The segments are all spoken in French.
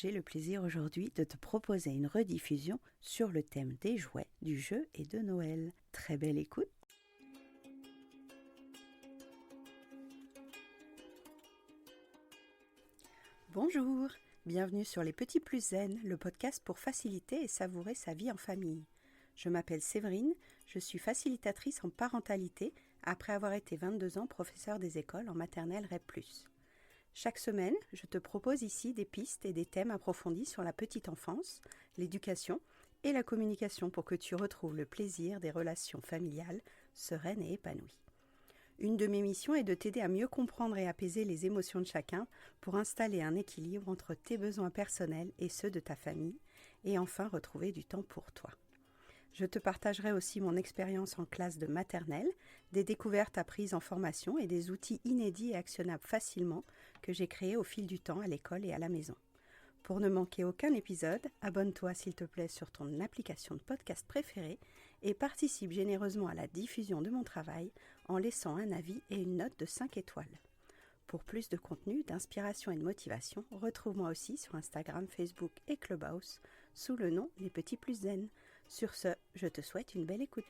j'ai le plaisir aujourd'hui de te proposer une rediffusion sur le thème des jouets, du jeu et de Noël. Très belle écoute. Bonjour, bienvenue sur Les Petits Plus Zen, le podcast pour faciliter et savourer sa vie en famille. Je m'appelle Séverine, je suis facilitatrice en parentalité après avoir été 22 ans professeure des écoles en maternelle REP+. Chaque semaine, je te propose ici des pistes et des thèmes approfondis sur la petite enfance, l'éducation et la communication pour que tu retrouves le plaisir des relations familiales sereines et épanouies. Une de mes missions est de t'aider à mieux comprendre et apaiser les émotions de chacun pour installer un équilibre entre tes besoins personnels et ceux de ta famille et enfin retrouver du temps pour toi. Je te partagerai aussi mon expérience en classe de maternelle, des découvertes apprises en formation et des outils inédits et actionnables facilement que j'ai créés au fil du temps à l'école et à la maison. Pour ne manquer aucun épisode, abonne-toi s'il te plaît sur ton application de podcast préférée et participe généreusement à la diffusion de mon travail en laissant un avis et une note de 5 étoiles. Pour plus de contenu, d'inspiration et de motivation, retrouve-moi aussi sur Instagram, Facebook et Clubhouse sous le nom Les Petits Plus Zen. Sur ce, je te souhaite une belle écoute.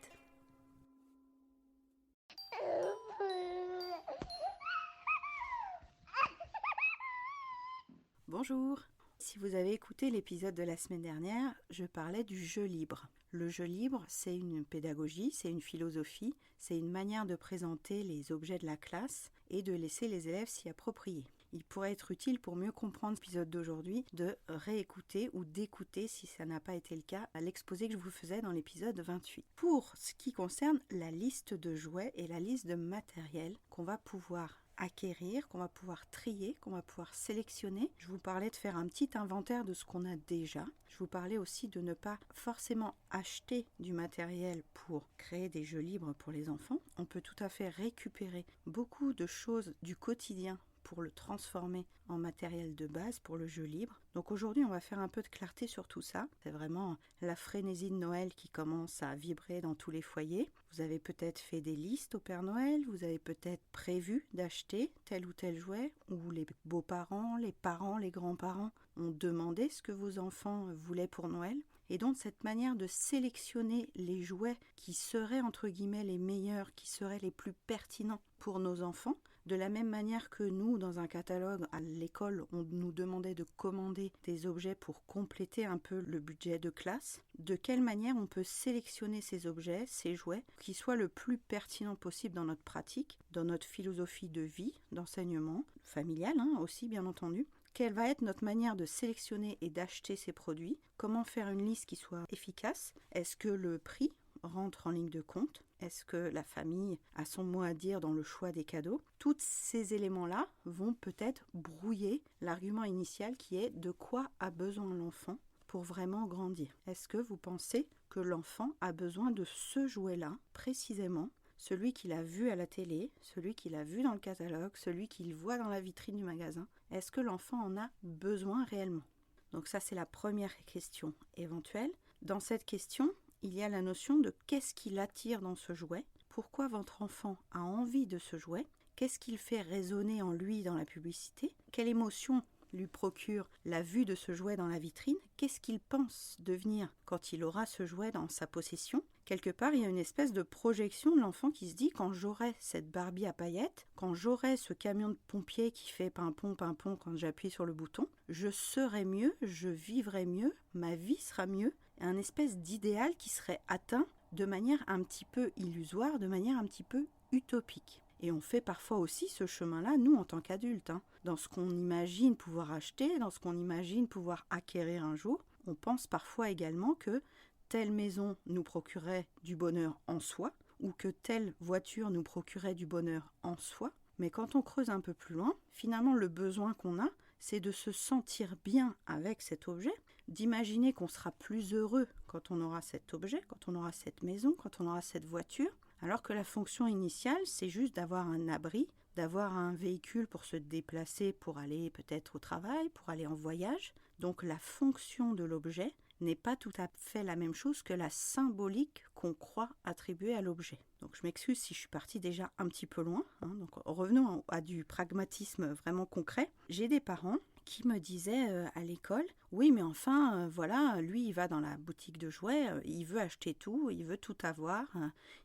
Bonjour. Si vous avez écouté l'épisode de la semaine dernière, je parlais du jeu libre. Le jeu libre, c'est une pédagogie, c'est une philosophie, c'est une manière de présenter les objets de la classe et de laisser les élèves s'y approprier. Il pourrait être utile pour mieux comprendre l'épisode d'aujourd'hui de réécouter ou d'écouter, si ça n'a pas été le cas, à l'exposé que je vous faisais dans l'épisode 28. Pour ce qui concerne la liste de jouets et la liste de matériel qu'on va pouvoir acquérir, qu'on va pouvoir trier, qu'on va pouvoir sélectionner. Je vous parlais de faire un petit inventaire de ce qu'on a déjà. Je vous parlais aussi de ne pas forcément acheter du matériel pour créer des jeux libres pour les enfants. On peut tout à fait récupérer beaucoup de choses du quotidien pour le transformer en matériel de base pour le jeu libre. Donc aujourd'hui, on va faire un peu de clarté sur tout ça. C'est vraiment la frénésie de Noël qui commence à vibrer dans tous les foyers. Vous avez peut-être fait des listes au Père Noël, vous avez peut-être prévu d'acheter tel ou tel jouet, ou les beaux-parents, les grands-parents ont demandé ce que vos enfants voulaient pour Noël. Et donc cette manière de sélectionner les jouets qui seraient entre guillemets les meilleurs, qui seraient les plus pertinents pour nos enfants, de la même manière que nous, dans un catalogue à l'école, on nous demandait de commander des objets pour compléter un peu le budget de classe, de quelle manière on peut sélectionner ces objets, ces jouets, qui soient le plus pertinents possible dans notre pratique, dans notre philosophie de vie, d'enseignement, familial aussi bien entendu. Quelle va être notre manière de sélectionner et d'acheter ces produits? Comment faire une liste qui soit efficace? Est-ce que le prix rentre en ligne de compte? Est-ce que la famille a son mot à dire dans le choix des cadeaux? Tous ces éléments-là vont peut-être brouiller l'argument initial qui est de quoi a besoin l'enfant pour vraiment grandir. Est-ce que vous pensez que l'enfant a besoin de ce jouet-là précisément? Celui qu'il a vu à la télé, celui qu'il a vu dans le catalogue, celui qu'il voit dans la vitrine du magasin, est-ce que l'enfant en a besoin réellement? Donc ça, c'est la première question éventuelle. Dans cette question, il y a la notion de qu'est-ce qui l'attire dans ce jouet, pourquoi votre enfant a envie de ce jouet, qu'est-ce qu'il fait résonner en lui dans la publicité, quelle émotion lui procure la vue de ce jouet dans la vitrine, qu'est-ce qu'il pense devenir quand il aura ce jouet dans sa possession. Quelque part, il y a une espèce de projection de l'enfant qui se dit quand j'aurai cette Barbie à paillettes, quand j'aurai ce camion de pompier qui fait pimpon quand j'appuie sur le bouton, je serai mieux, je vivrai mieux, ma vie sera mieux, un espèce d'idéal qui serait atteint de manière un petit peu illusoire, de manière un petit peu utopique. Et on fait parfois aussi ce chemin-là, nous, en tant qu'adultes. Dans ce qu'on imagine pouvoir acheter, dans ce qu'on imagine pouvoir acquérir un jour, on pense parfois également que telle maison nous procurait du bonheur en soi, ou que telle voiture nous procurait du bonheur en soi. Mais quand on creuse un peu plus loin, finalement, le besoin qu'on a, c'est de se sentir bien avec cet objet, d'imaginer qu'on sera plus heureux quand on aura cet objet, quand on aura cette maison, quand on aura cette voiture, alors que la fonction initiale, c'est juste d'avoir un abri, d'avoir un véhicule pour se déplacer, pour aller peut-être au travail, pour aller en voyage. Donc la fonction de l'objet n'est pas tout à fait la même chose que la symbolique qu'on croit attribuer à l'objet. Donc je m'excuse si je suis partie déjà un petit peu loin. Donc revenons à du pragmatisme vraiment concret. J'ai des parents qui me disait à l'école, oui mais enfin voilà, lui il va dans la boutique de jouets, il veut acheter tout, il veut tout avoir,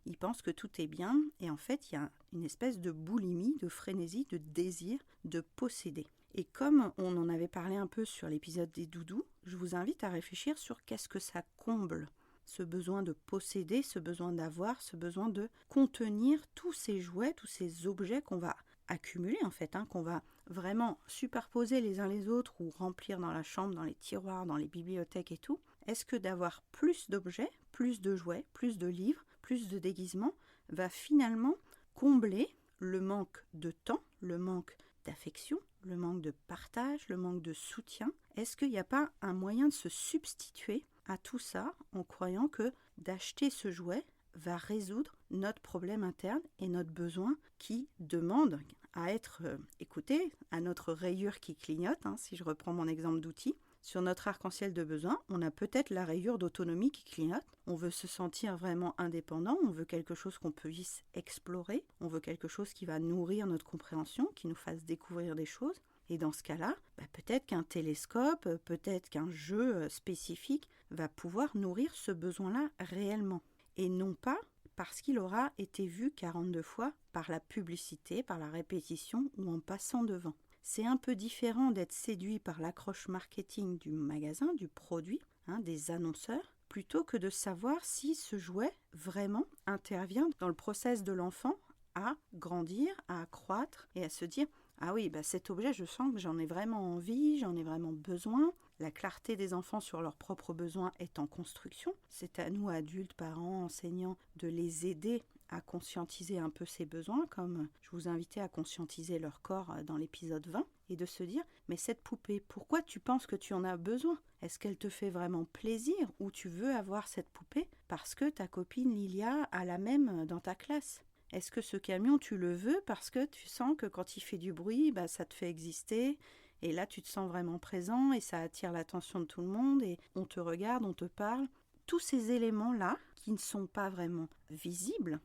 il pense que tout est bien et en fait il y a une espèce de boulimie, de frénésie, de désir de posséder. Et comme on en avait parlé un peu sur l'épisode des doudous, je vous invite à réfléchir sur qu'est-ce que ça comble, ce besoin de posséder, ce besoin d'avoir, ce besoin de contenir tous ces jouets, tous ces objets qu'on va accumuler en fait, qu'on va vraiment superposer les uns les autres ou remplir dans la chambre, dans les tiroirs, dans les bibliothèques et tout. Est-ce que d'avoir plus d'objets, plus de jouets, plus de livres, plus de déguisements va finalement combler le manque de temps, le manque d'affection, le manque de partage, le manque de soutien? Est-ce qu'il n'y a pas un moyen de se substituer à tout ça en croyant que d'acheter ce jouet va résoudre notre problème interne et notre besoin qui demande à être écouté, à notre rayure qui clignote, si je reprends mon exemple d'outil. Sur notre arc-en-ciel de besoins, on a peut-être la rayure d'autonomie qui clignote. On veut se sentir vraiment indépendant, on veut quelque chose qu'on puisse explorer, on veut quelque chose qui va nourrir notre compréhension, qui nous fasse découvrir des choses. Et dans ce cas-là, peut-être qu'un télescope, peut-être qu'un jeu spécifique va pouvoir nourrir ce besoin-là réellement. Et non pas parce qu'il aura été vu 42 fois par la publicité, par la répétition ou en passant devant. C'est un peu différent d'être séduit par l'accroche marketing du magasin, du produit, des annonceurs, plutôt que de savoir si ce jouet vraiment intervient dans le process de l'enfant à grandir, à croître et à se dire « Ah oui, cet objet, je sens que j'en ai vraiment envie, j'en ai vraiment besoin. » La clarté des enfants sur leurs propres besoins est en construction. C'est à nous, adultes, parents, enseignants, de les aider à conscientiser un peu ces besoins, comme je vous invitais à conscientiser leur corps dans l'épisode 20, et de se dire « Mais cette poupée, pourquoi tu penses que tu en as besoin? Est-ce qu'elle te fait vraiment plaisir ou tu veux avoir cette poupée parce que ta copine Lilia a la même dans ta classe ? Est-ce que ce camion, tu le veux parce que tu sens que quand il fait du bruit, ça te fait exister ? Et là, tu te sens vraiment présent et ça attire l'attention de tout le monde et on te regarde, on te parle. » Tous ces éléments-là, qui ne sont pas vraiment visibles,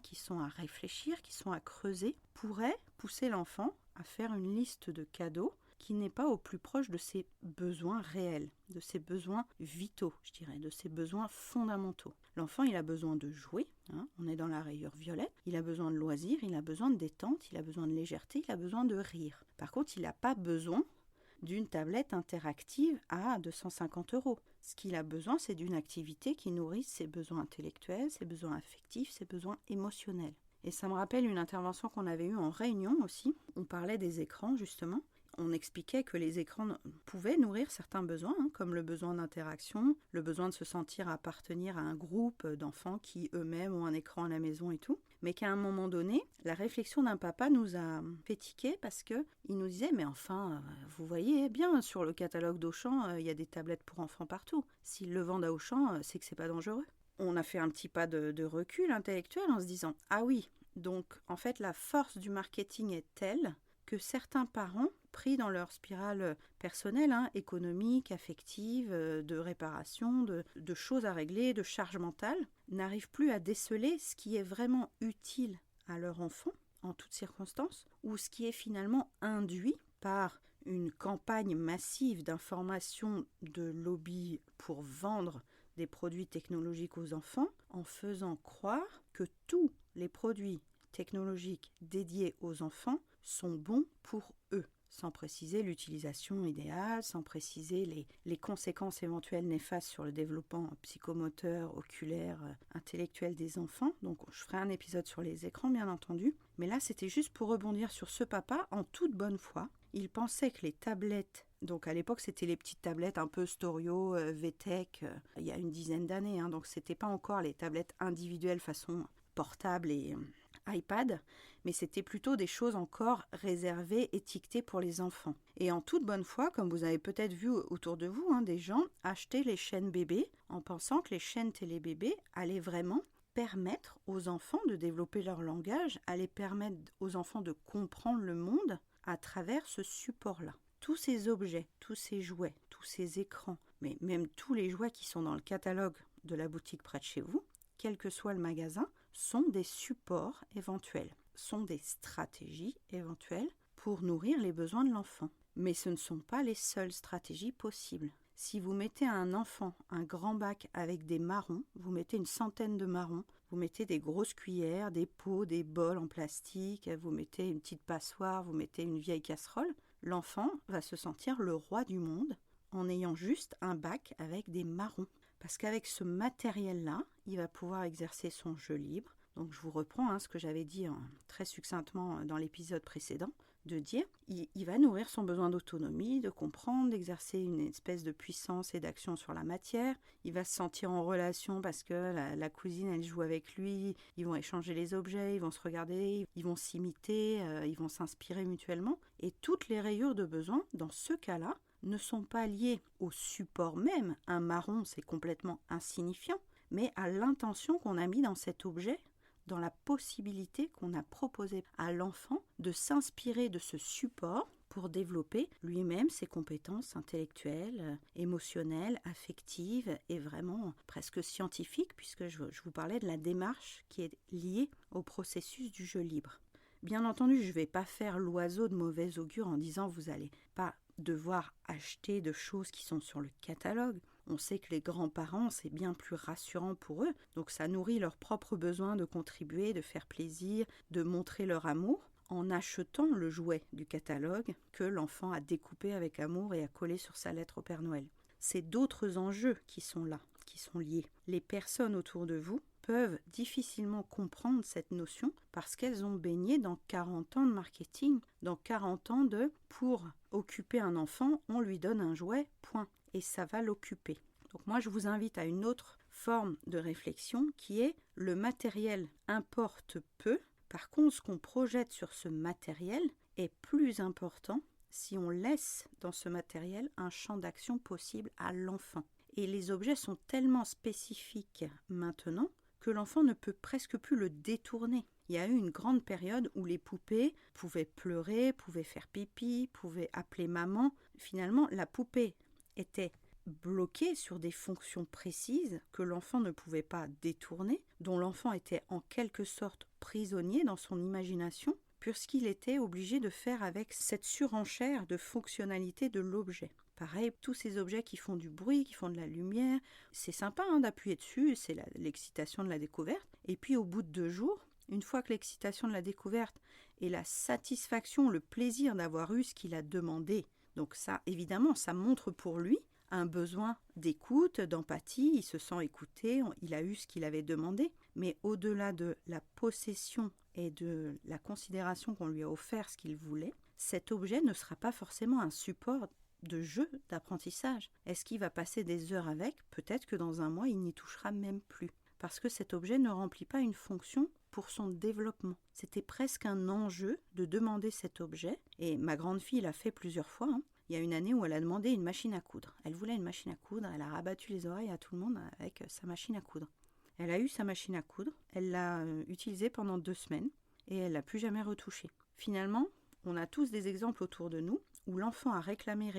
qui sont à réfléchir, qui sont à creuser, pourraient pousser l'enfant à faire une liste de cadeaux qui n'est pas au plus proche de ses besoins réels, de ses besoins vitaux, je dirais, de ses besoins fondamentaux. L'enfant, il a besoin de jouer, on est dans la rayure violette, il a besoin de loisirs, il a besoin de détente, il a besoin de légèreté, il a besoin de rire. Par contre, il n'a pas besoin d'une tablette interactive à 250 €. Ce qu'il a besoin, c'est d'une activité qui nourrisse ses besoins intellectuels, ses besoins affectifs, ses besoins émotionnels. Et ça me rappelle une intervention qu'on avait eue en réunion aussi. On parlait des écrans, justement. On expliquait que les écrans pouvaient nourrir certains besoins, comme le besoin d'interaction, le besoin de se sentir appartenir à un groupe d'enfants qui eux-mêmes ont un écran à la maison et tout. Mais qu'à un moment donné, la réflexion d'un papa nous a fait tiquer parce qu'il nous disait « Mais enfin, vous voyez bien, sur le catalogue d'Auchan, il y a des tablettes pour enfants partout. S'ils le vendent à Auchan, c'est que c'est pas dangereux. » On a fait un petit pas de recul intellectuel en se disant « Ah oui, donc en fait la force du marketing est telle que certains parents, pris dans leur spirale personnelle, économique, affective, de réparation, de choses à régler, de charge mentale, n'arrivent plus à déceler ce qui est vraiment utile à leur enfant, en toutes circonstances, ou ce qui est finalement induit par une campagne massive d'information de lobby pour vendre des produits technologiques aux enfants, en faisant croire que tous les produits technologiques dédiés aux enfants sont bons pour eux, sans préciser l'utilisation idéale, sans préciser les conséquences éventuelles néfastes sur le développement psychomoteur, oculaire, intellectuel des enfants. Donc je ferai un épisode sur les écrans bien entendu, mais là c'était juste pour rebondir sur ce papa en toute bonne foi. Il pensait que les tablettes, donc à l'époque c'était les petites tablettes un peu Storio, VTech, il y a une dizaine d'années, donc c'était pas encore les tablettes individuelles façon portable et iPad, mais c'était plutôt des choses encore réservées, étiquetées pour les enfants. Et en toute bonne foi, comme vous avez peut-être vu autour de vous, des gens acheter les chaînes bébés en pensant que les chaînes télé-bébés allaient vraiment permettre aux enfants de développer leur langage, allaient permettre aux enfants de comprendre le monde à travers ce support-là. Tous ces objets, tous ces jouets, tous ces écrans, mais même tous les jouets qui sont dans le catalogue de la boutique près de chez vous, quel que soit le magasin, sont des supports éventuels, sont des stratégies éventuelles pour nourrir les besoins de l'enfant. Mais ce ne sont pas les seules stratégies possibles. Si vous mettez à un enfant un grand bac avec des marrons, vous mettez une centaine de marrons, vous mettez des grosses cuillères, des pots, des bols en plastique, vous mettez une petite passoire, vous mettez une vieille casserole, l'enfant va se sentir le roi du monde en ayant juste un bac avec des marrons. Parce qu'avec ce matériel-là, il va pouvoir exercer son jeu libre. Donc je vous reprends ce que j'avais dit très succinctement dans l'épisode précédent, de dire il va nourrir son besoin d'autonomie, de comprendre, d'exercer une espèce de puissance et d'action sur la matière. Il va se sentir en relation parce que la cousine, elle joue avec lui, ils vont échanger les objets, ils vont se regarder, ils vont s'imiter, ils vont s'inspirer mutuellement. Et toutes les rayures de besoin, dans ce cas-là, ne sont pas liées au support même. Un marron, c'est complètement insignifiant, mais à l'intention qu'on a mis dans cet objet, dans la possibilité qu'on a proposée à l'enfant de s'inspirer de ce support pour développer lui-même ses compétences intellectuelles, émotionnelles, affectives et vraiment presque scientifiques, puisque je vous parlais de la démarche qui est liée au processus du jeu libre. Bien entendu, je ne vais pas faire l'oiseau de mauvais augure en disant vous n'allez pas devoir acheter de choses qui sont sur le catalogue. On sait que les grands-parents, c'est bien plus rassurant pour eux, donc ça nourrit leur propre besoin de contribuer, de faire plaisir, de montrer leur amour en achetant le jouet du catalogue que l'enfant a découpé avec amour et a collé sur sa lettre au Père Noël. C'est d'autres enjeux qui sont là, qui sont liés. Les personnes autour de vous peuvent difficilement comprendre cette notion parce qu'elles ont baigné dans 40 ans de marketing, dans 40 ans de « pour occuper un enfant, on lui donne un jouet, point ». Et ça va l'occuper. Donc moi, je vous invite à une autre forme de réflexion qui est le matériel importe peu. Par contre, ce qu'on projette sur ce matériel est plus important si on laisse dans ce matériel un champ d'action possible à l'enfant. Et les objets sont tellement spécifiques maintenant que l'enfant ne peut presque plus le détourner. Il y a eu une grande période où les poupées pouvaient pleurer, pouvaient faire pipi, pouvaient appeler maman. Finalement, la poupée était bloquée sur des fonctions précises que l'enfant ne pouvait pas détourner, dont l'enfant était en quelque sorte prisonnier dans son imagination, puisqu'il était obligé de faire avec cette surenchère de fonctionnalité de l'objet. Pareil, tous ces objets qui font du bruit, qui font de la lumière, c'est sympa d'appuyer dessus, c'est l'excitation de la découverte. Et puis au bout de 2 jours, une fois que l'excitation de la découverte et la satisfaction, le plaisir d'avoir eu ce qu'il a demandé, donc ça, évidemment, ça montre pour lui un besoin d'écoute, d'empathie, il se sent écouté, il a eu ce qu'il avait demandé. Mais au-delà de la possession et de la considération qu'on lui a offert ce qu'il voulait, cet objet ne sera pas forcément un support de jeu, d'apprentissage. Est-ce qu'il va passer des heures avec ? Peut-être que dans un mois, il n'y touchera même plus. Parce que cet objet ne remplit pas une fonction pour son développement. C'était presque un enjeu de demander cet objet. Et ma grande fille l'a fait plusieurs fois. Il y a une année où elle a demandé une machine à coudre. Elle voulait une machine à coudre, elle a rabattu les oreilles à tout le monde avec sa machine à coudre. Elle a eu sa machine à coudre, elle l'a utilisée pendant 2 semaines et elle l'a plus jamais retouchée. Finalement, on a tous des exemples autour de nous où l'enfant a réclamé,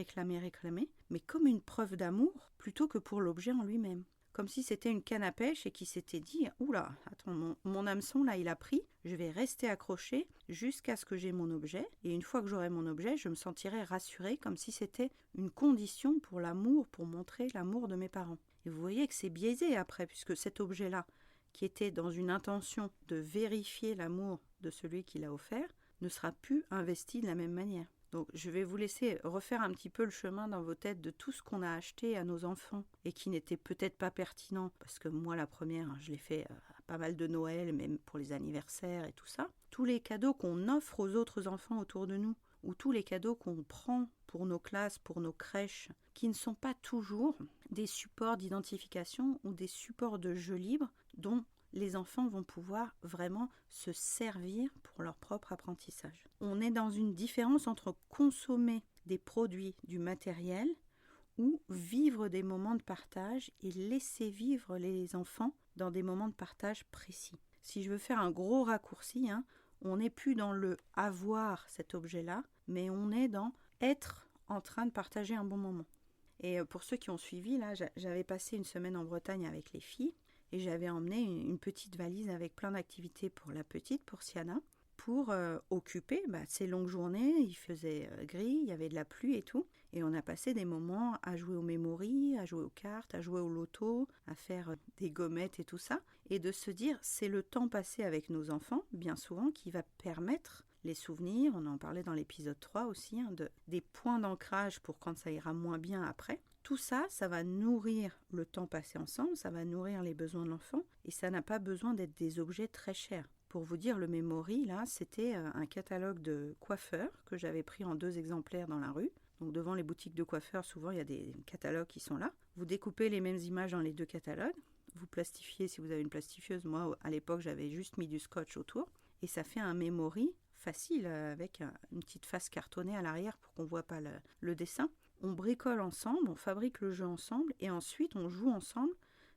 mais comme une preuve d'amour plutôt que pour l'objet en lui-même. Comme si c'était une canne à pêche et qu'il s'était dit « Oula, attends, mon hameçon là il a pris, je vais rester accroché jusqu'à ce que j'ai mon objet et une fois que j'aurai mon objet, je me sentirai rassuré comme si c'était une condition pour l'amour, pour montrer l'amour de mes parents. » Et vous voyez que c'est biaisé après puisque cet objet-là, qui était dans une intention de vérifier l'amour de celui qui l'a offert, ne sera plus investi de la même manière. Donc je vais vous laisser refaire un petit peu le chemin dans vos têtes de tout ce qu'on a acheté à nos enfants et qui n'était peut-être pas pertinent, parce que moi la première, je l'ai fait à pas mal de Noël, même pour les anniversaires et tout ça. Tous les cadeaux qu'on offre aux autres enfants autour de nous, ou tous les cadeaux qu'on prend pour nos classes, pour nos crèches, qui ne sont pas toujours des supports d'identification ou des supports de jeu libre dont les enfants vont pouvoir vraiment se servir pour leur propre apprentissage. On est dans une différence entre consommer des produits, du matériel, ou vivre des moments de partage et laisser vivre les enfants dans des moments de partage précis. Si je veux faire un gros raccourci, on n'est plus dans le avoir cet objet-là, mais on est dans être en train de partager un bon moment. Et pour ceux qui ont suivi, là, j'avais passé une semaine en Bretagne avec les filles et j'avais emmené une petite valise avec plein d'activités pour la petite, pour Siana, pour occuper ces longues journées. Il faisait gris, il y avait de la pluie et tout. Et on a passé des moments à jouer aux mémories, à jouer aux cartes, à jouer au loto, à faire des gommettes et tout ça. Et de se dire, c'est le temps passé avec nos enfants, bien souvent, qui va permettre les souvenirs. On en parlait dans l'épisode 3 aussi, des points d'ancrage pour quand ça ira moins bien après. Tout ça, ça va nourrir le temps passé ensemble, ça va nourrir les besoins de l'enfant. Et ça n'a pas besoin d'être des objets très chers. Pour vous dire, le Memory, là, c'était un catalogue de coiffeurs que j'avais pris en 2 exemplaires dans la rue. Donc devant les boutiques de coiffeurs, souvent il y a des catalogues qui sont là. Vous découpez les mêmes images dans les 2 catalogues. Vous plastifiez si vous avez une plastifieuse. Moi, à l'époque, j'avais juste mis du scotch autour. Et ça fait un Memory facile avec une petite face cartonnée à l'arrière pour qu'on ne voit pas le dessin. On bricole ensemble, on fabrique le jeu ensemble et ensuite on joue ensemble.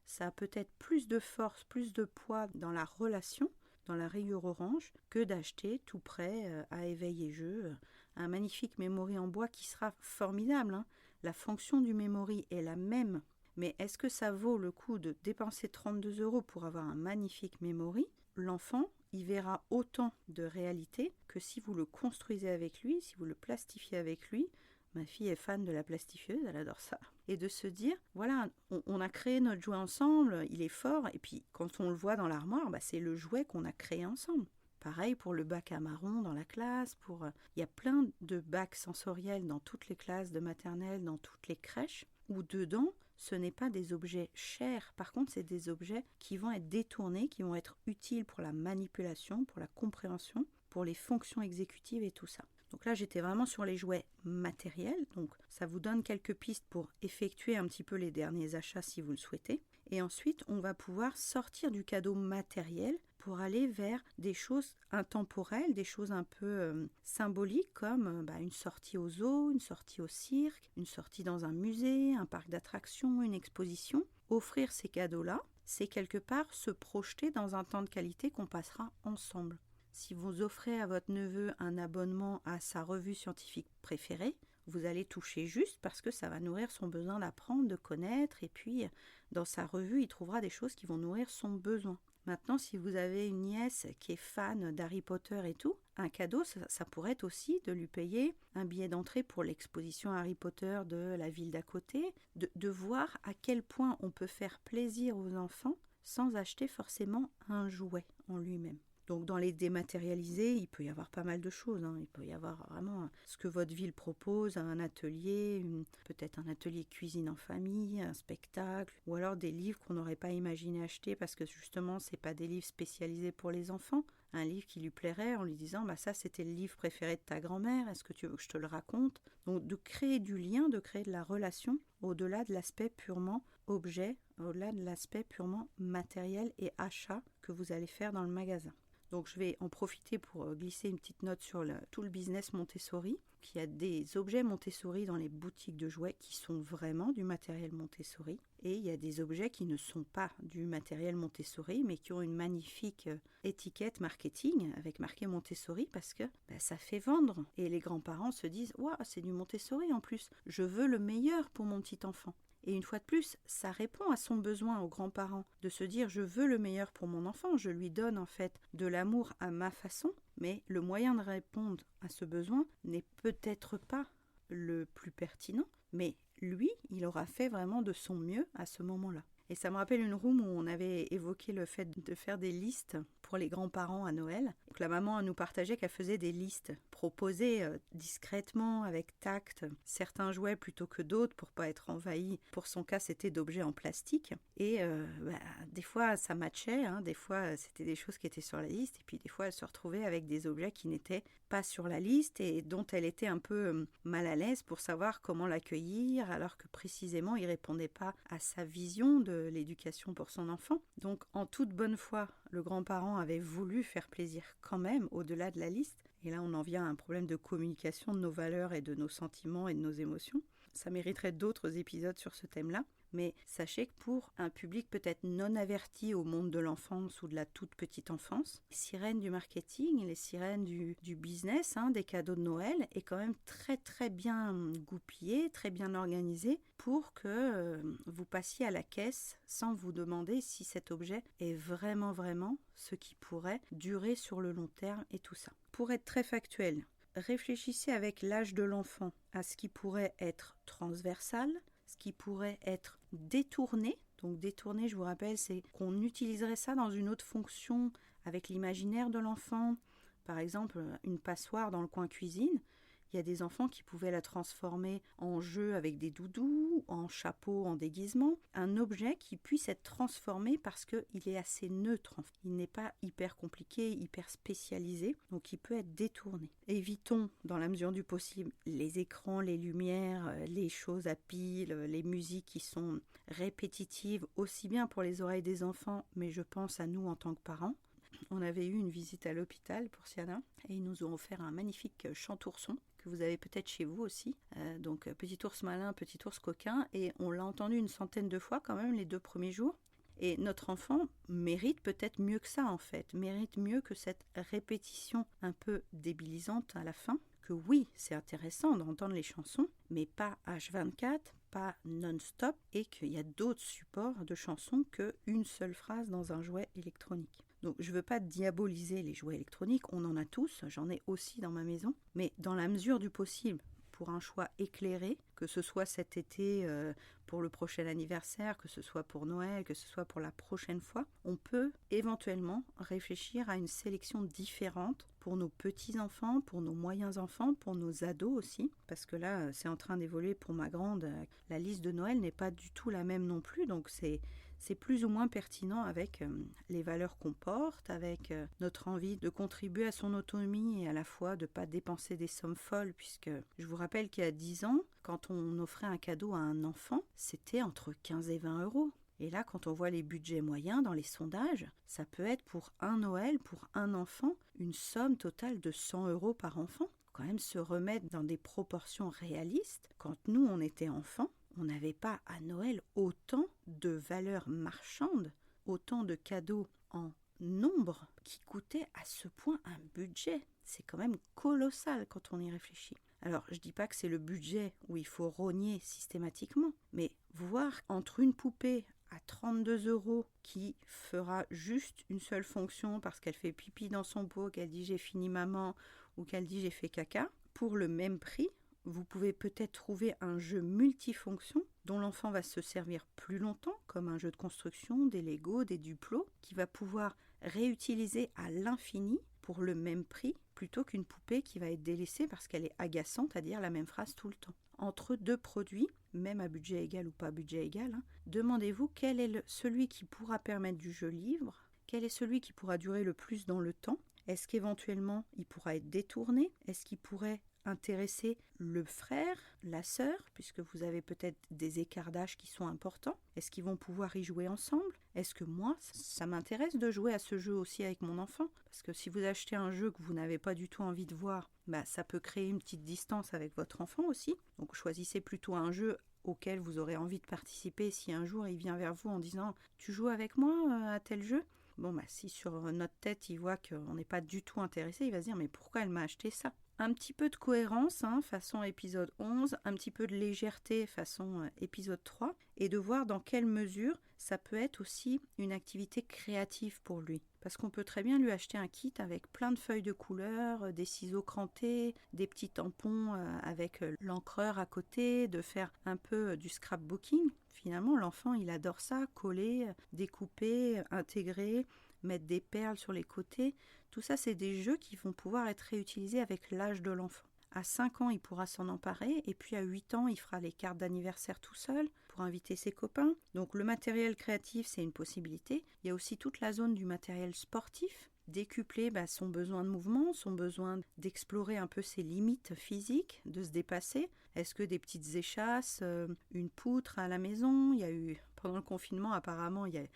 Ça a peut-être plus de force, plus de poids dans la relation, dans la rayure orange, que d'acheter tout prêt à éveiller jeu un magnifique Memory en bois qui sera formidable. La fonction du Memory est la même, mais est-ce que ça vaut le coup de dépenser 32 € pour avoir un magnifique Memory ? L'enfant, il verra autant de réalité que si vous le construisez avec lui, si vous le plastifiez avec lui. Ma fille est fan de la plastifieuse, elle adore ça. Et de se dire, voilà, on a créé notre jouet ensemble, il est fort, et puis quand on le voit dans l'armoire, c'est le jouet qu'on a créé ensemble. Pareil pour le bac à marron dans la classe, il y a plein de bacs sensoriels dans toutes les classes de maternelle, dans toutes les crèches, où dedans, ce n'est pas des objets chers, par contre c'est des objets qui vont être détournés, qui vont être utiles pour la manipulation, pour la compréhension, pour les fonctions exécutives et tout ça. Donc là, j'étais vraiment sur les jouets matériels, donc ça vous donne quelques pistes pour effectuer un petit peu les derniers achats si vous le souhaitez. Et ensuite, on va pouvoir sortir du cadeau matériel pour aller vers des choses intemporelles, des choses un peu symboliques comme une sortie au zoo, une sortie au cirque, une sortie dans un musée, un parc d'attractions, une exposition. Offrir ces cadeaux-là, c'est quelque part se projeter dans un temps de qualité qu'on passera ensemble. Si vous offrez à votre neveu un abonnement à sa revue scientifique préférée, vous allez toucher juste parce que ça va nourrir son besoin d'apprendre, de connaître, et puis dans sa revue, il trouvera des choses qui vont nourrir son besoin. Maintenant, si vous avez une nièce qui est fan d'Harry Potter et tout, un cadeau, ça pourrait être aussi de lui payer un billet d'entrée pour l'exposition Harry Potter de la ville d'à côté, de voir à quel point on peut faire plaisir aux enfants sans acheter forcément un jouet en lui-même. Donc dans les dématérialisés, il peut y avoir pas mal de choses. Il peut y avoir vraiment ce que votre ville propose, un atelier, peut-être un atelier cuisine en famille, un spectacle, ou alors des livres qu'on n'aurait pas imaginé acheter parce que justement, ce n'est pas des livres spécialisés pour les enfants. Un livre qui lui plairait en lui disant ça c'était le livre préféré de ta grand-mère, est-ce que tu veux que je te le raconte ? Donc de créer du lien, de créer de la relation au-delà de l'aspect purement objet, au-delà de l'aspect purement matériel et achat que vous allez faire dans le magasin. Donc je vais en profiter pour glisser une petite note sur tout le business Montessori. Il y a des objets Montessori dans les boutiques de jouets qui sont vraiment du matériel Montessori. Et il y a des objets qui ne sont pas du matériel Montessori, mais qui ont une magnifique étiquette marketing avec marqué Montessori parce que ça fait vendre. Et les grands-parents se disent « Waouh, c'est du Montessori en plus, je veux le meilleur pour mon petit enfant ». Et une fois de plus, ça répond à son besoin aux grands-parents de se dire je veux le meilleur pour mon enfant, je lui donne en fait de l'amour à ma façon, mais le moyen de répondre à ce besoin n'est peut-être pas le plus pertinent, mais lui, il aura fait vraiment de son mieux à ce moment-là. Et ça me rappelle une room où on avait évoqué le fait de faire des listes pour les grands-parents à Noël. Donc la maman nous partageait qu'elle faisait des listes, proposées discrètement, avec tact, certains jouets plutôt que d'autres pour pas être envahis. Pour son cas, c'était d'objets en plastique. Et des fois, ça matchait, des fois, c'était des choses qui étaient sur la liste. Et puis des fois, elle se retrouvait avec des objets qui n'étaient pas sur la liste et dont elle était un peu mal à l'aise pour savoir comment l'accueillir, alors que précisément, il répondait pas à sa vision de l'éducation pour son enfant. Donc en toute bonne foi, le grand-parent avait voulu faire plaisir quand même au-delà de la liste. Et là on en vient à un problème de communication de nos valeurs et de nos sentiments et de nos émotions. ça mériterait d'autres épisodes sur ce thème-là. Mais sachez que pour un public peut-être non averti au monde de l'enfance ou de la toute petite enfance, les sirènes du marketing, les sirènes du business, des cadeaux de Noël, est quand même très très bien goupillé, très bien organisé pour que vous passiez à la caisse sans vous demander si cet objet est vraiment ce qui pourrait durer sur le long terme et tout ça. Pour être très factuel, réfléchissez avec l'âge de l'enfant à ce qui pourrait être transversal, ce qui pourrait être détourné. Donc détourné, je vous rappelle, c'est qu'on utiliserait ça dans une autre fonction avec l'imaginaire de l'enfant. Par exemple, une passoire dans le coin cuisine. Il y a des enfants qui pouvaient la transformer en jeu avec des doudous, en chapeau, en déguisement. Un objet qui puisse être transformé parce qu'il est assez neutre. Il n'est pas hyper compliqué, hyper spécialisé, donc il peut être détourné. Évitons, dans la mesure du possible, les écrans, les lumières, les choses à pile, les musiques qui sont répétitives, aussi bien pour les oreilles des enfants, mais je pense à nous en tant que parents. On avait eu une visite à l'hôpital pour Siana et ils nous ont offert un magnifique chant-ourson que vous avez peut-être chez vous aussi. Donc petit ours malin, petit ours coquin, et on l'a entendu une centaine de fois quand même les 2 premiers jours. Et notre enfant mérite peut-être mieux que ça en fait, mérite mieux que cette répétition un peu débilisante à la fin. Que oui, c'est intéressant d'entendre les chansons, mais pas H24, pas non-stop, et qu'il y a d'autres supports de chansons qu'une seule phrase dans un jouet électronique. Donc je ne veux pas diaboliser les jouets électroniques, on en a tous, j'en ai aussi dans ma maison, mais dans la mesure du possible, pour un choix éclairé, que ce soit cet été pour le prochain anniversaire, que ce soit pour Noël, que ce soit pour la prochaine fois, on peut éventuellement réfléchir à une sélection différente pour nos petits-enfants, pour nos moyens-enfants, pour nos ados aussi, parce que là, c'est en train d'évoluer pour ma grande. La liste de Noël n'est pas du tout la même non plus, donc c'est plus ou moins pertinent avec les valeurs qu'on porte, avec notre envie de contribuer à son autonomie et à la fois de ne pas dépenser des sommes folles, puisque je vous rappelle qu'il y a 10 ans, quand on offrait un cadeau à un enfant, c'était entre 15 et 20 euros. Et là, quand on voit les budgets moyens dans les sondages, ça peut être pour un Noël, pour un enfant, une somme totale de 100 euros par enfant. Il faut quand même se remettre dans des proportions réalistes. Quand nous, on était enfants, on n'avait pas à Noël autant de valeurs marchandes, autant de cadeaux en nombre qui coûtaient à ce point un budget. C'est quand même colossal quand on y réfléchit. Alors, je ne dis pas que c'est le budget où il faut rogner systématiquement, mais voir entre une poupée à 32 euros qui fera juste une seule fonction parce qu'elle fait pipi dans son pot, qu'elle dit j'ai fini maman ou qu'elle dit j'ai fait caca, pour le même prix, vous pouvez peut-être trouver un jeu multifonction dont l'enfant va se servir plus longtemps, comme un jeu de construction, des Lego, des Duplo, qui va pouvoir réutiliser à l'infini pour le même prix, plutôt qu'une poupée qui va être délaissée parce qu'elle est agaçante à dire la même phrase tout le temps. Entre 2 produits, même à budget égal ou pas budget égal, demandez-vous quel est celui qui pourra permettre du jeu libre, quel est celui qui pourra durer le plus dans le temps, est-ce qu'éventuellement il pourra être détourné, est-ce qu'il pourrait intéresser le frère, la sœur, puisque vous avez peut-être des écarts d'âge qui sont importants. Est-ce qu'ils vont pouvoir y jouer ensemble? Est-ce que moi, ça m'intéresse de jouer à ce jeu aussi avec mon enfant? Parce que si vous achetez un jeu que vous n'avez pas du tout envie de voir, ça peut créer une petite distance avec votre enfant aussi. Donc choisissez plutôt un jeu auquel vous aurez envie de participer si un jour il vient vers vous en disant « Tu joues avec moi à tel jeu ?» Si sur notre tête il voit qu'on n'est pas du tout intéressé, il va se dire « Mais pourquoi elle m'a acheté ça ?» Un petit peu de cohérence, façon épisode 11, un petit peu de légèreté façon épisode 3, et de voir dans quelle mesure ça peut être aussi une activité créative pour lui. Parce qu'on peut très bien lui acheter un kit avec plein de feuilles de couleur, des ciseaux crantés, des petits tampons avec l'encreur à côté, de faire un peu du scrapbooking. Finalement, l'enfant, il adore ça, coller, découper, intégrer, mettre des perles sur les côtés. Tout ça, c'est des jeux qui vont pouvoir être réutilisés avec l'âge de l'enfant. À 5 ans, il pourra s'en emparer, et puis à 8 ans, il fera les cartes d'anniversaire tout seul pour inviter ses copains. Donc le matériel créatif, c'est une possibilité. Il y a aussi toute la zone du matériel sportif, décupler son besoin de mouvement, son besoin d'explorer un peu ses limites physiques, de se dépasser. Est-ce que des petites échasses, une poutre à la maison? Il y a eu, pendant le confinement, apparemment, il y a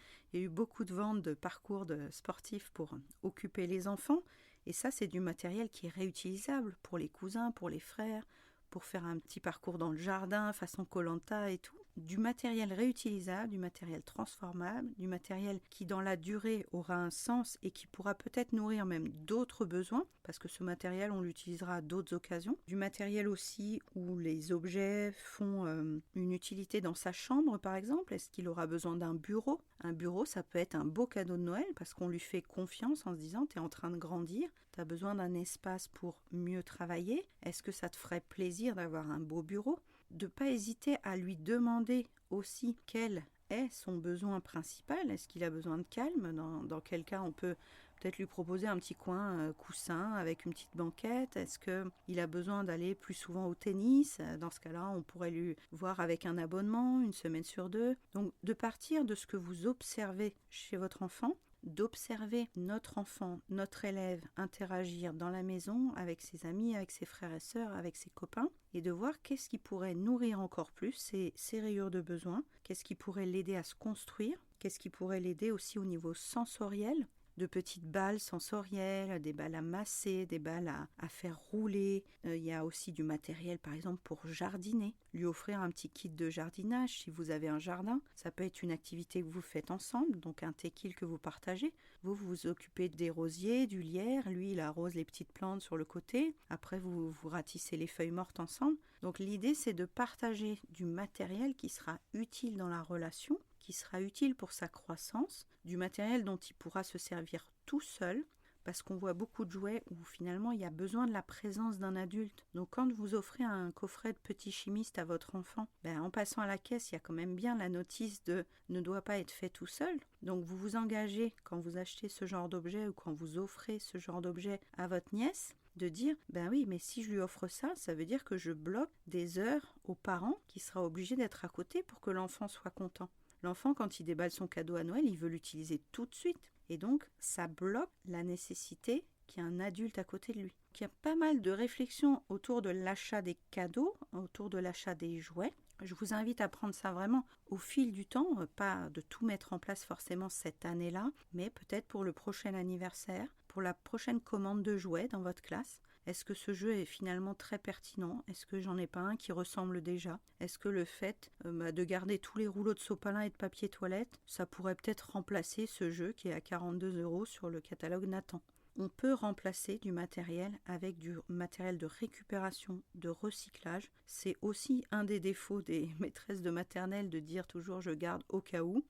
eu beaucoup de ventes de parcours sportifs pour occuper les enfants. Et ça, c'est du matériel qui est réutilisable pour les cousins, pour les frères, pour faire un petit parcours dans le jardin, façon koh et tout. Du matériel réutilisable, du matériel transformable, du matériel qui dans la durée aura un sens et qui pourra peut-être nourrir même d'autres besoins, parce que ce matériel on l'utilisera à d'autres occasions. Du matériel aussi où les objets font une utilité dans sa chambre par exemple. Est-ce qu'il aura besoin d'un bureau? Un bureau, ça peut être un beau cadeau de Noël parce qu'on lui fait confiance en se disant tu es en train de grandir, tu as besoin d'un espace pour mieux travailler. Est-ce que ça te ferait plaisir d'avoir un beau bureau? De ne pas hésiter à lui demander aussi quel est son besoin principal. Est-ce qu'il a besoin de calme? Dans quel cas on peut peut-être lui proposer un petit coin coussin avec une petite banquette. Est-ce qu'il a besoin d'aller plus souvent au tennis? Dans ce cas-là, on pourrait lui voir avec un abonnement, une semaine sur 2. Donc de partir de ce que vous observez chez votre enfant, d'observer notre enfant, notre élève interagir dans la maison avec ses amis, avec ses frères et sœurs, avec ses copains, et de voir qu'est-ce qui pourrait nourrir encore plus ses rayures de besoin, qu'est-ce qui pourrait l'aider à se construire, qu'est-ce qui pourrait l'aider aussi au niveau sensoriel, de petites balles sensorielles, des balles à masser, des balles à faire rouler. Il y a aussi du matériel par exemple pour jardiner. Lui offrir un petit kit de jardinage si vous avez un jardin. Ça peut être une activité que vous faites ensemble, donc un tequil que vous partagez. Vous vous occupez des rosiers, du lierre. Lui, il arrose les petites plantes sur le côté. Après, vous ratissez les feuilles mortes ensemble. Donc l'idée, c'est de partager du matériel qui sera utile dans la relation, qui sera utile pour sa croissance, du matériel dont il pourra se servir tout seul, parce qu'on voit beaucoup de jouets où finalement il y a besoin de la présence d'un adulte. Donc quand vous offrez un coffret de petits chimistes à votre enfant, en passant à la caisse, il y a quand même bien la notice de ne doit pas être fait tout seul. Donc vous vous engagez quand vous achetez ce genre d'objet ou quand vous offrez ce genre d'objet à votre nièce, de dire, oui, mais si je lui offre ça, ça veut dire que je bloque des heures aux parents qui sera obligé d'être à côté pour que l'enfant soit content. L'enfant, quand il déballe son cadeau à Noël, il veut l'utiliser tout de suite. Et donc, ça bloque la nécessité qu'il y ait un adulte à côté de lui. Il y a pas mal de réflexions autour de l'achat des cadeaux, autour de l'achat des jouets. Je vous invite à prendre ça vraiment au fil du temps, pas de tout mettre en place forcément cette année-là, mais peut-être pour le prochain anniversaire, pour la prochaine commande de jouets dans votre classe. Est-ce que ce jeu est finalement très pertinent? Est-ce que j'en ai pas un qui ressemble déjà? Est-ce que le fait de garder tous les rouleaux de sopalin et de papier toilette, ça pourrait peut-être remplacer ce jeu qui est à 42 € sur le catalogue Nathan? On peut remplacer du matériel avec du matériel de récupération, de recyclage. C'est aussi un des défauts des maîtresses de maternelle de dire toujours je garde au cas où.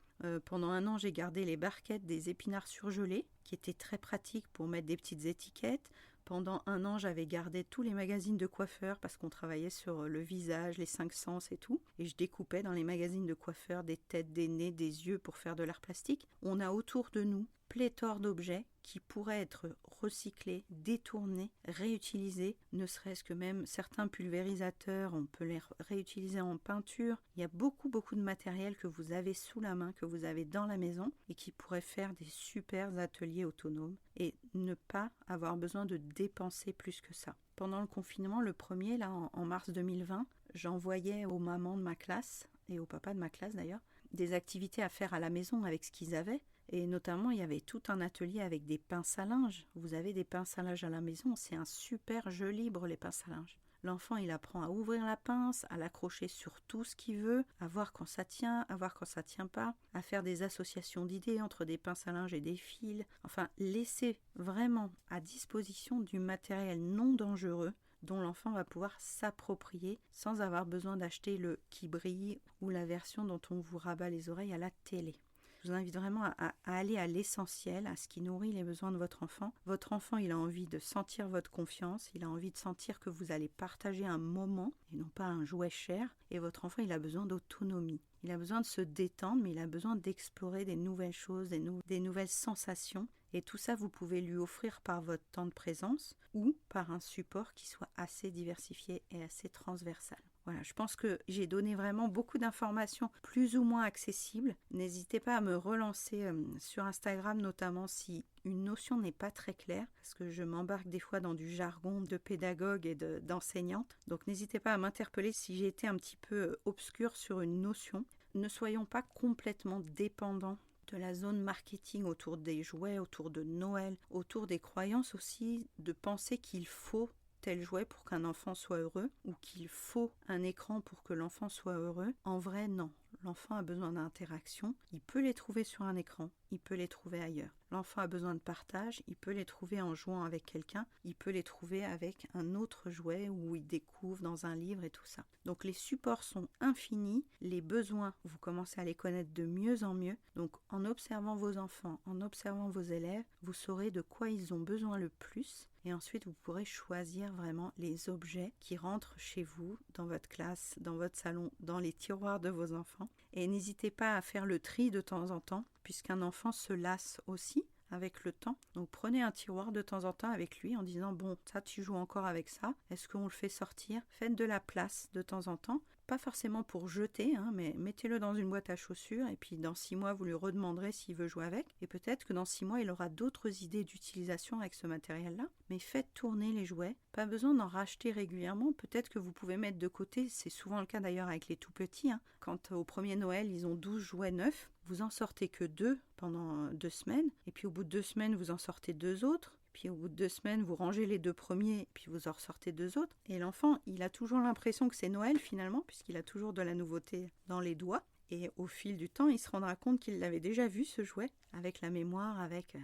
Pendant un an, j'ai gardé les barquettes des épinards surgelés, qui étaient très pratiques pour mettre des petites étiquettes. Pendant un an, j'avais gardé tous les magazines de coiffeurs parce qu'on travaillait sur le visage, les 5 sens et tout. Et je découpais dans les magazines de coiffeurs des têtes, des nez, des yeux pour faire de l'art plastique. On a autour de nous pléthore d'objets qui pourraient être recyclés, détournés, réutilisés, ne serait-ce que même certains pulvérisateurs, on peut les réutiliser en peinture. Il y a beaucoup de matériel que vous avez sous la main, que vous avez dans la maison et qui pourrait faire des super ateliers autonomes et ne pas avoir besoin de dépenser plus que ça. Pendant le confinement, le premier, là, en mars 2020, j'envoyais aux mamans de ma classe et aux papas de ma classe d'ailleurs, des activités à faire à la maison avec ce qu'ils avaient. Et notamment, il y avait tout un atelier avec des pinces à linge. Vous avez des pinces à linge à la maison, c'est un super jeu libre, les pinces à linge. L'enfant, il apprend à ouvrir la pince, à l'accrocher sur tout ce qu'il veut, à voir quand ça tient, à voir quand ça tient pas, à faire des associations d'idées entre des pinces à linge et des fils. Enfin, laisser vraiment à disposition du matériel non dangereux dont l'enfant va pouvoir s'approprier sans avoir besoin d'acheter le qui brille ou la version dont on vous rabat les oreilles à la télé. Je vous invite vraiment à aller à l'essentiel, à ce qui nourrit les besoins de votre enfant. Votre enfant, il a envie de sentir votre confiance, il a envie de sentir que vous allez partager un moment et non pas un jouet cher. Et votre enfant, il a besoin d'autonomie. Il a besoin de se détendre, mais il a besoin d'explorer des nouvelles choses, des nouvelles sensations. Et tout ça, vous pouvez lui offrir par votre temps de présence ou par un support qui soit assez diversifié et assez transversal. Voilà, je pense que j'ai donné vraiment beaucoup d'informations plus ou moins accessibles. N'hésitez pas à me relancer sur Instagram, notamment si une notion n'est pas très claire, parce que je m'embarque des fois dans du jargon de pédagogue et d'enseignante. Donc n'hésitez pas à m'interpeller si j'ai été un petit peu obscure sur une notion. Ne soyons pas complètement dépendants de la zone marketing autour des jouets, autour de Noël, autour des croyances aussi, de penser qu'il faut tel jouet pour qu'un enfant soit heureux ou qu'il faut un écran pour que l'enfant soit heureux. En vrai, non. L'enfant a besoin d'interaction, il peut les trouver sur un écran, il peut les trouver ailleurs. L'enfant a besoin de partage, il peut les trouver en jouant avec quelqu'un, il peut les trouver avec un autre jouet où il découvre dans un livre et tout ça. Donc les supports sont infinis, les besoins, vous commencez à les connaître de mieux en mieux. Donc en observant vos enfants, en observant vos élèves, vous saurez de quoi ils ont besoin le plus. Et ensuite, vous pourrez choisir vraiment les objets qui rentrent chez vous, dans votre classe, dans votre salon, dans les tiroirs de vos enfants. Et n'hésitez pas à faire le tri de temps en temps, puisqu'un enfant se lasse aussi avec le temps. Donc prenez un tiroir de temps en temps avec lui en disant « Bon, ça tu joues encore avec ça, est-ce qu'on le fait sortir ?» Faites de la place de temps en temps. Pas forcément pour jeter, mais mettez-le dans une boîte à chaussures et puis dans 6 mois, vous lui redemanderez s'il veut jouer avec. Et peut-être que dans 6 mois, il aura d'autres idées d'utilisation avec ce matériel-là. Mais faites tourner les jouets. Pas besoin d'en racheter régulièrement. Peut-être que vous pouvez mettre de côté. C'est souvent le cas d'ailleurs avec les tout petits. Quand au premier Noël, ils ont 12 jouets neufs, vous en sortez que 2 pendant 2 semaines. Et puis au bout de 2 semaines, vous en sortez 2 autres. Puis au bout de 2 semaines, vous rangez les 2 premiers, et puis vous en ressortez 2 autres. Et l'enfant, il a toujours l'impression que c'est Noël finalement, puisqu'il a toujours de la nouveauté dans les doigts. Et au fil du temps, il se rendra compte qu'il l'avait déjà vu, ce jouet, avec la mémoire, avec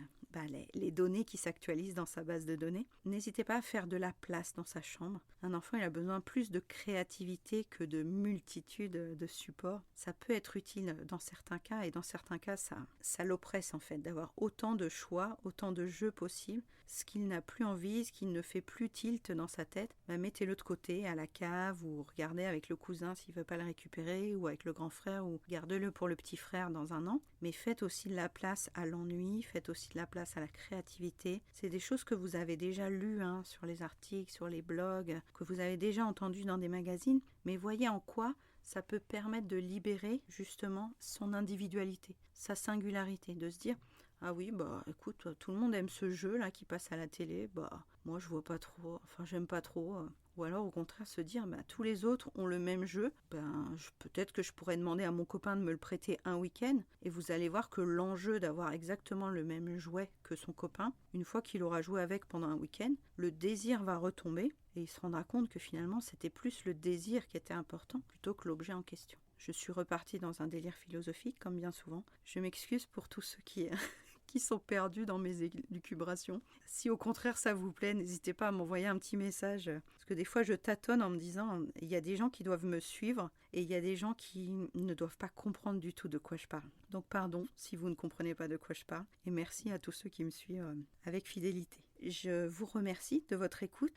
les données qui s'actualisent dans sa base de données. N'hésitez pas à faire de la place dans sa chambre. Un enfant, il a besoin plus de créativité que de multitude de supports. Ça peut être utile dans certains cas, et dans certains cas, ça l'oppresse en fait, d'avoir autant de choix, autant de jeux possibles. Ce qu'il n'a plus envie, ce qu'il ne fait plus tilt dans sa tête, mettez-le de côté à la cave ou regardez avec le cousin s'il ne veut pas le récupérer, ou avec le grand frère, ou gardez-le pour le petit frère dans un an. Mais faites aussi de la place à l'ennui, faites aussi de la place à la créativité. C'est des choses que vous avez déjà lues sur les articles, sur les blogs, que vous avez déjà entendues dans des magazines, mais voyez en quoi ça peut permettre de libérer justement son individualité, sa singularité, de se dire « Ah oui, écoute, tout le monde aime ce jeu-là qui passe à la télé, moi je vois pas trop, j'aime pas trop. » Ou alors au contraire se dire tous les autres ont le même jeu, peut-être que je pourrais demander à mon copain de me le prêter un week-end, et vous allez voir que l'enjeu d'avoir exactement le même jouet que son copain, une fois qu'il aura joué avec pendant un week-end, le désir va retomber et il se rendra compte que finalement c'était plus le désir qui était important plutôt que l'objet en question. Je suis repartie dans un délire philosophique comme bien souvent. Je m'excuse pour tous ceux qui sont perdus dans mes élucubrations. Si au contraire ça vous plaît, n'hésitez pas à m'envoyer un petit message. Parce que des fois je tâtonne en me disant, il y a des gens qui doivent me suivre et il y a des gens qui ne doivent pas comprendre du tout de quoi je parle. Donc pardon si vous ne comprenez pas de quoi je parle. Et merci à tous ceux qui me suivent avec fidélité. Je vous remercie de votre écoute.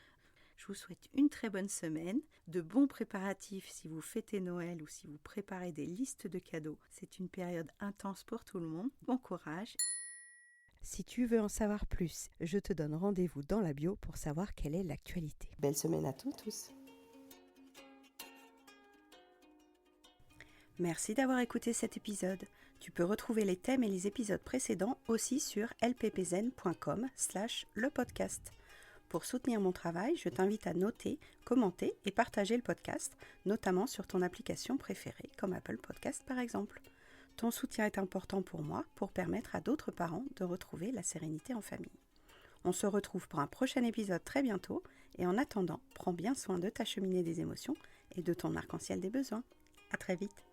Je vous souhaite une très bonne semaine, de bons préparatifs si vous fêtez Noël ou si vous préparez des listes de cadeaux. C'est une période intense pour tout le monde. Bon courage. Si tu veux en savoir plus, je te donne rendez-vous dans la bio pour savoir quelle est l'actualité. Belle semaine à tous. Merci d'avoir écouté cet épisode. Tu peux retrouver les thèmes et les épisodes précédents aussi sur lppzen.com/lepodcast. Pour soutenir mon travail, je t'invite à noter, commenter et partager le podcast, notamment sur ton application préférée, comme Apple Podcast par exemple. Ton soutien est important pour moi pour permettre à d'autres parents de retrouver la sérénité en famille. On se retrouve pour un prochain épisode très bientôt et en attendant, prends bien soin de ta cheminée des émotions et de ton arc-en-ciel des besoins. À très vite.